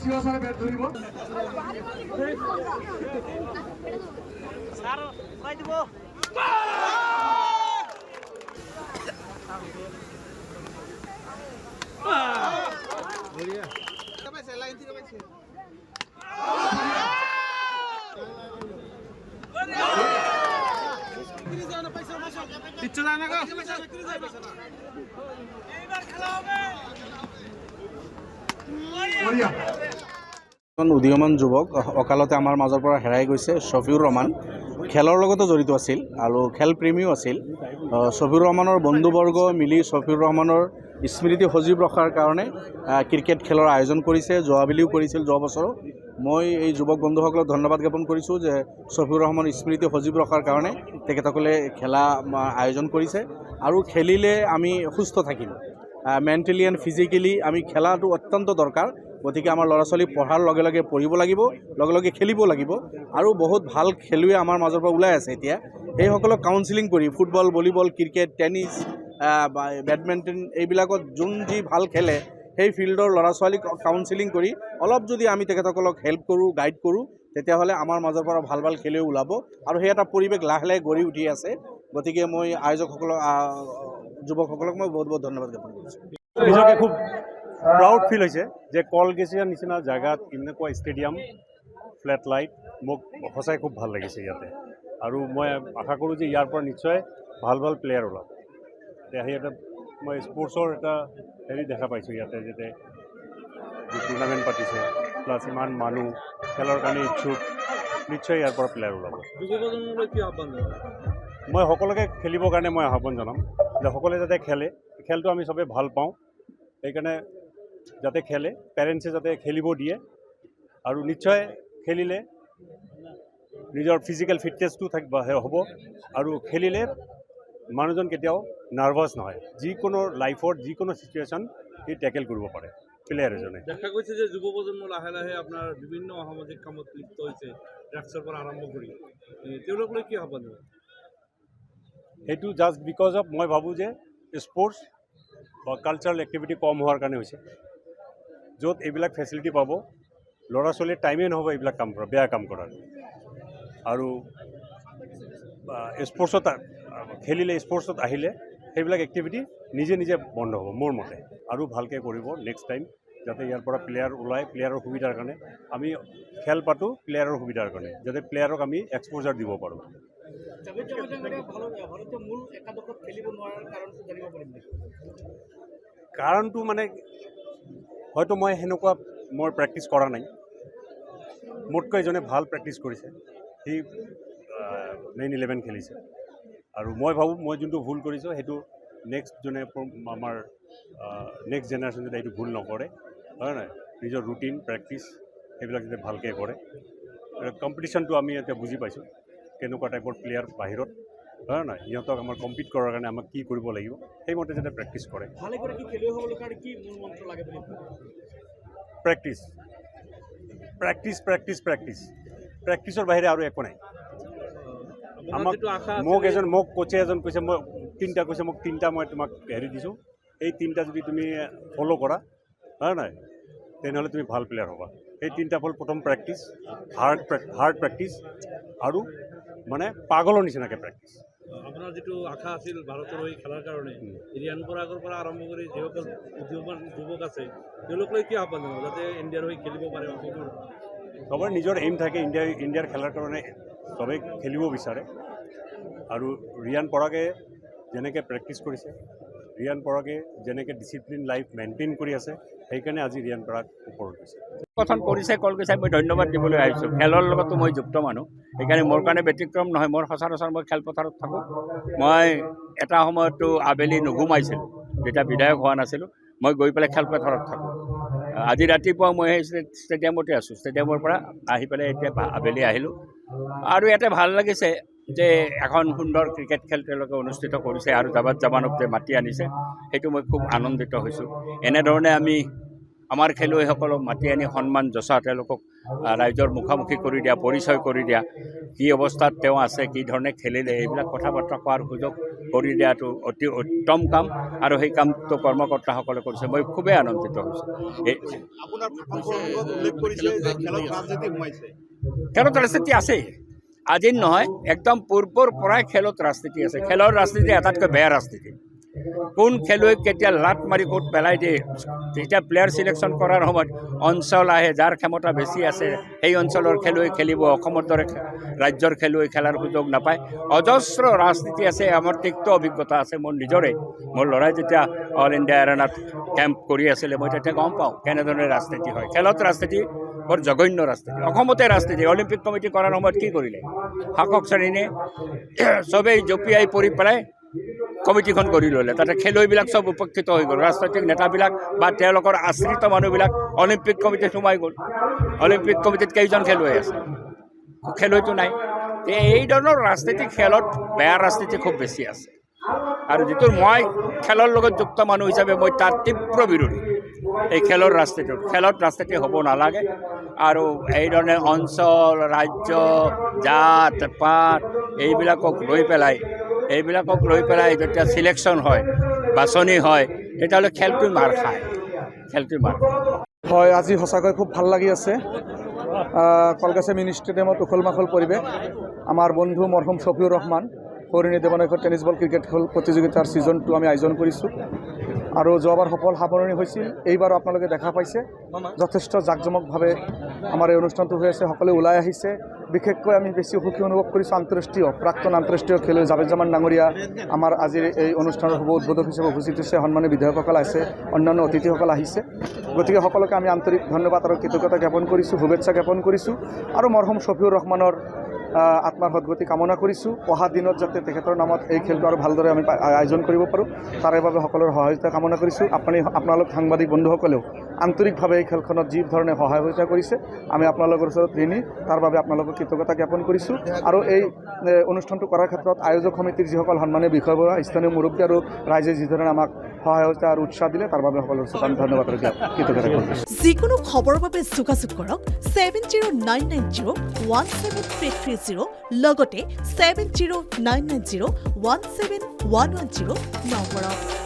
চিৰচাৰে bat ধৰিব উদীয়মান যুৱক অকালতে আমাৰ মাজৰ পৰা হেৰাই গৈছে শফিউৰ ৰহমান খেলৰ লগতো জড়িত আছিল আৰু খেল প্ৰেমীও আছিল শফিউৰ ৰহমানৰ বন্ধুবৰ্গ মিলি শফিউৰ ৰহমানৰ স্মৃতি সজীৱ ৰখাৰ কাৰণে ক্ৰিকেট খেলৰ আয়োজন কৰিছে যোৱাবেলিও কৰিছিল যোৱা বছৰো মই এই যুৱক বন্ধুসকলক ধন্যবাদ জ্ঞাপন কৰিছোঁ যে শফিউৰ ৰহমানৰ স্মৃতি সজীৱ ৰখাৰ কাৰণে তেখেতসকলে খেলা আয়োজন কৰিছে আৰু খেলিলে আমি সুস্থ থাকিম মেণ্টেলি এণ্ড ফিজিকেলি আমি খেলাটো অত্যন্ত দৰকাৰ গতিকে আমাৰ ল'ৰা ছোৱালী পঢ়াৰ লগে লগে পঢ়িব লাগিব লগে লগে খেলিব লাগিব আৰু বহুত ভাল খেলুৱৈ আমাৰ মাজৰ পৰা ওলাই আছে এতিয়া সেইসকলক কাউন্সিলিং কৰি football volleyball cricket tennis badminton এইবিলাকত যোন যি ভাল খেলে সেই ফিল্ডৰ ল'ৰা ছোৱালীক কাউন্সিলিং কৰি অলপ যদি আমি তেখেতসকলক হেল্প কৰোঁ গাইড কৰোঁ তেতিয়াহ'লে আমাৰ মাজৰ পৰা ভাল ভাল খেলুৱৈ ওলাব আৰু সেই এটা পৰিৱেশ লাহে লাহে গঢ়ি উঠি আছে গতিকে মই আয়োজকসকলক যুৱকসকলক মই বহুত বহুত ধন্যবাদ জ্ঞাপন কৰিছোঁ নিজকে খুব প্ৰাউড ফিল হৈছে যে কলগেছিয়াৰ নিচিনা জেগাত এনেকুৱা ষ্টেডিয়াম ফ্লেট লাইট মোক সঁচাই খুব ভাল লাগিছে ইয়াতে আৰু মই আশা কৰোঁ যে ইয়াৰ পৰা নিশ্চয় ভাল ভাল প্লেয়াৰ ওলাব এতিয়া সেই এটা মই স্পৰ্টছৰ এটা হেৰি দেখা পাইছোঁ ইয়াতে যাতে যি টুৰ্ণামেণ্ট পাতিছে প্লাছ ইমান মানুহ খেলৰ কাৰণে ইচ্ছুক নিশ্চয় ইয়াৰ পৰা প্লেয়াৰ ওলাব মই সকলোকে খেলিবৰ কাৰণে মই আহ্বান জনাম যে সকলোৱে যাতে খেলে খেলটো আমি চবেই ভাল পাওঁ সেইকাৰণে যাতে খেলে পেৰেণ্টছে যাতে খেলিব দিয়ে আৰু নিশ্চয় খেলিলে নিজৰ ফিজিকেল ফিটনেছটো হ'ব আৰু খেলিলে মানুহজন কেতিয়াও নাৰ্ভাছ নহয় যিকোনো লাইফত যিকোনো চিটুৱেশ্যন সি টেকেল কৰিব পাৰে প্লেয়াৰ এজনে দেখা গৈছে যে যুৱ প্ৰজন্ম লাহে লাহে আপোনাৰ বিভিন্ন অসামাজিক কামত লিপ্ত হৈছে ড্ৰাগছৰ পৰা আৰম্ভ কৰি তেওঁলোকলৈ কি হ'ব সেইটো জাষ্ট বিকজ অফ মই ভাবোঁ যে স্পৰ্টছ বা কালচাৰেল এক্টিভিটি কম হোৱাৰ কাৰণে হৈছে য'ত এইবিলাক ফেচিলিটি পাব ল'ৰা ছোৱালীৰ টাইমেই নহ'ব এইবিলাক কাম কৰা বেয়া কাম কৰাৰ আৰু স্পৰ্টছত খেলিলে স্পৰ্টছত আহিলে সেইবিলাক এক্টিভিটি নিজে নিজে বন্ধ হ'ব মোৰ মতে আৰু ভালকৈ কৰিব নেক্সট টাইম যাতে ইয়াৰ পৰা প্লেয়াৰ ওলায় প্লেয়াৰৰ সুবিধাৰ কাৰণে আমি খেল পাতোঁ প্লেয়াৰৰ সুবিধাৰ কাৰণে যাতে প্লেয়াৰক আমি এক্সপ'জাৰ দিব পাৰোঁ কাৰণটো মানে হয়তো মই সেনেকুৱা মই প্ৰেক্টিছ কৰা নাই মোতকৈ এজনে ভাল প্ৰেক্টিছ কৰিছে সি মেইন 11 খেলিছে আৰু মই ভাবোঁ মই যোনটো ভুল কৰিছোঁ সেইটো নেক্সট যোনে আমাৰ নেক্সট জেনেৰেশ্যন যাতে এইটো ভুল নকৰে হয় নাই নিজৰ ৰুটিন প্ৰেক্টিছ সেইবিলাক যাতে ভালকৈ কৰে কম্পিটিশ্যনটো আমি এতিয়া বুজি পাইছোঁ কেনেকুৱা টাইপৰ প্লেয়াৰ বাহিৰত হয় নাই সিহঁতক আমাৰ কম্পিট কৰাৰ কাৰণে আমাক কি কৰিব লাগিব সেইমতে যাতে প্ৰেক্টিছ কৰে প্ৰেক্টিছ প্ৰেক্টিছ প্ৰেক্টিছ প্ৰেক্টিছ প্ৰেক্টিছৰ বাহিৰে আৰু একো নাই আমাক মোক কোচে এজন কৈছে মই তিনিটা মই তোমাক হেৰি দিছোঁ এই তিনিটা যদি তুমি ফ'ল' কৰা হয় নাই তেনেহ'লে তুমি ভাল প্লেয়াৰ হ'বা সেই তিনিটা ফল প্ৰথম প্ৰেক্টিছ হাৰ্ড প্ৰেক্টিছ আৰু মানে পাগলৰ নিচিনাকৈ প্ৰেক্টিছ আপোনাৰ যিটো আশা আছিল ভাৰতৰ হৈ খেলাৰ কাৰণে ৰিয়ান পৰাগৰ পৰা আৰম্ভ কৰি যিসকল উদীয়মান যুৱক আছে তেওঁলোকলৈ কি আহ্বান জনাব যাতে ইণ্ডিয়াৰ হৈ খেলিব পাৰে অসমৰ চবৰে নিজৰ এইম থাকে ইণ্ডিয়াৰ খেলাৰ কাৰণে চবেই খেলিব বিচাৰে আৰু ৰিয়ান পৰাগে যেনেকৈ প্ৰেক্টিছ কৰিছে ৰিয়ান পৰাগে যেনেকৈ ডিচিপ্লিন লাইফ মেইনটেইন কৰি আছে সেইকাৰণে আজি ৰিয়ান পৰাগ ওপৰত গৈছে গঠন কৰিছে কলগেছাই মই ধন্যবাদ দিবলৈ আহিছোঁ খেলৰ লগতো মই যুক্ত মানুহ সেইকাৰণে মোৰ কাৰণে ব্যতিক্ৰম নহয় মোৰ সচৰাচৰ মই খেলপথাৰত থাকোঁ মই এটা সময়তো আবেলি নুঘুমাইছিলোঁ যেতিয়া বিধায়ক হোৱা নাছিলোঁ মই গৈ পেলাই খেলপথাৰত থাকোঁ আজি ৰাতিপুৱা মই সেই ষ্টেডিয়ামতে আছোঁ ষ্টেডিয়ামৰ পৰা আহি পেলাই এতিয়া আবেলি আহিলোঁ আৰু ইয়াতে ভাল লাগিছে যে এখন সুন্দৰ ক্ৰিকেট খেল তেওঁলোকে অনুষ্ঠিত কৰিছে আৰু জাবানক যে মাতি আনিছে সেইটো মই খুব আনন্দিত হৈছোঁ এনেধৰণে আমি আমাৰ খেলুৱৈসকলক মাতি আনি সন্মান যচা তেওঁলোকক ৰাইজৰ মুখামুখি কৰি দিয়া পৰিচয় কৰি দিয়া কি অৱস্থাত তেওঁ আছে কি ধৰণে খেলিলে এইবিলাক কথা বাৰ্তা কোৱাৰ সুযোগ কৰি দিয়াটো অতি উত্তম কাম আৰু সেই কামটো কৰ্মকৰ্তাসকলে কৰিছে মই খুবেই আনন্দিত হৈছোঁ আপোনাৰ ভাষণত উল্লেখ কৰিছে যে খেলত ৰাজনীতি সোমাইছে খেলত ৰাজনীতি আছে আজি নহয় একদম পূৰ্বৰ পৰাই খেলত ৰাজনীতি আছে খেলৰ ৰাজনীতি আটাইতকৈ বেয়া ৰাজনীতি কোন খেলুৱৈক কেতিয়া লাট মাৰি ক'ত পেলাই দিয়ে যেতিয়া প্লেয়াৰ চিলেকশ্যন কৰাৰ সময়ত অঞ্চল আহে যাৰ ক্ষমতা বেছি আছে সেই অঞ্চলৰ খেলুৱৈ খেলিব অসমৰ দৰে ৰাজ্যৰ খেলুৱৈ খেলাৰ সুযোগ নাপায় অজস্ৰ ৰাজনীতি আছে আমাৰ তিক্ত অভিজ্ঞতা আছে মোৰ নিজৰে মোৰ ল'ৰাই যেতিয়া অল ইণ্ডিয়া এৰেনাত কেম্প কৰি আছিলে মই তেতিয়া গম পাওঁ কেনেধৰণে ৰাজনীতি হয় খেলত ৰাজনীতি বৰ জঘন্য ৰাজনীতি অসমতে ৰাজনীতি অলিম্পিক কমিটি কৰাৰ সময়ত কি কৰিলে শাসক শ্ৰেণীয়ে চবেই জঁপিয়াই পৰি পেলাই কমিটিখন কৰি ল'লে তাতে খেলুৱৈবিলাক চব উপেক্ষিত হৈ গ'ল ৰাজনৈতিক নেতাবিলাক বা তেওঁলোকৰ আশ্ৰিত মানুহবিলাক অলিম্পিক কমিটিত সোমাই গ'ল অলিম্পিক কমিটিত কেইজন খেলুৱৈ আছে খেলুৱৈটো নাই এই ধৰণৰ ৰাজনীতি খেলত বেয়া ৰাজনীতি খুব বেছি আছে আৰু যিটো মই খেলৰ লগত যুক্ত মানুহ হিচাপে মই তাৰ তীব্ৰ বিৰোধী এই খেলৰ ৰাজনীতিত খেলত ৰাজনীতি হ'ব নালাগে আৰু এইধৰণে অঞ্চল ৰাজ্য জাত পাত এইবিলাকক লৈ পেলাই যেতিয়া চিলেকশ্যন হয় বাছনি হয় তেতিয়াহ'লে খেলটোৱে মাৰ খায় হয় আজি সঁচাকৈ খুব ভাল লাগি আছে কলকাতা মিনি ষ্টেডিয়ামত উখল মাখল পৰিৱেশ আমাৰ বন্ধু মৰহুম শফিউৰ ৰহমান হৰিণী দেৱানৈকৰ টেনিছ বল ক্ৰিকেট খেল প্ৰতিযোগিতাৰ ছিজন 2 আমি আয়োজন কৰিছোঁ আৰু যোৱাবাৰ সফল সামৰণি হৈছিল এইবাৰো আপোনালোকে দেখা পাইছে যথেষ্ট জাকজমকভাৱে আমাৰ এই অনুষ্ঠানটো হৈ আছে সকলোৱে ওলাই আহিছে বিশেষকৈ আমি বেছি সুখী অনুভৱ কৰিছোঁ প্ৰাক্তন আন্তঃৰাষ্ট্ৰীয় খেলুৱৈ জাভেদ জামান ডাঙৰীয়া আমাৰ আজিৰ এই অনুষ্ঠানৰ শুভ উদ্বোধক হিচাপে উপস্থিত হৈছে সন্মানীয় বিধায়কসকল আছে অন্যান্য অতিথিসকল আহিছে গতিকে সকলোকে আমি আন্তৰিক ধন্যবাদ আৰু কৃতজ্ঞতা জ্ঞাপন কৰিছোঁ শুভেচ্ছা জ্ঞাপন কৰিছোঁ আৰু মৰহুম শফিউৰ ৰহমানৰ আত্মাৰ সদ্গতি কামনা কৰিছোঁ অহা দিনত যাতে তেখেতৰ নামত এই খেলটো আৰু ভালদৰে আমি আয়োজন কৰিব পাৰোঁ তাৰে বাবে সকলোৰে সহায়তা কামনা কৰিছোঁ আপোনালোক সাংবাদিক বন্ধুসকলেও আন্তৰিকভাৱে এই খেলখনত যি ধৰণে সহায়তা কৰিছে আমি আপোনালোকৰ ওচৰত ঋণী তাৰ বাবে আপোনালোকক কৃতজ্ঞতা জ্ঞাপন কৰিছোঁ আৰু এই অনুষ্ঠানটো কৰাৰ ক্ষেত্ৰত আয়োজক সমিতিৰ যিসকল সন্মানীয় বিষয়ববীয়া স্থানীয় মুৰব্বী আৰু ৰাইজে যিধৰণে আমাক সহায়তা আৰু উৎসাহ দিলে তাৰ বাবে সকলোৰে ওচৰত আমি ধন্যবাদ আৰু কৃতজ্ঞতা জ্ঞাপন কৰিছোঁ যিকোনো খবৰৰ বাবে যোগাযোগ কৰক 7099017330 লগতে 7099017110 নম্বৰত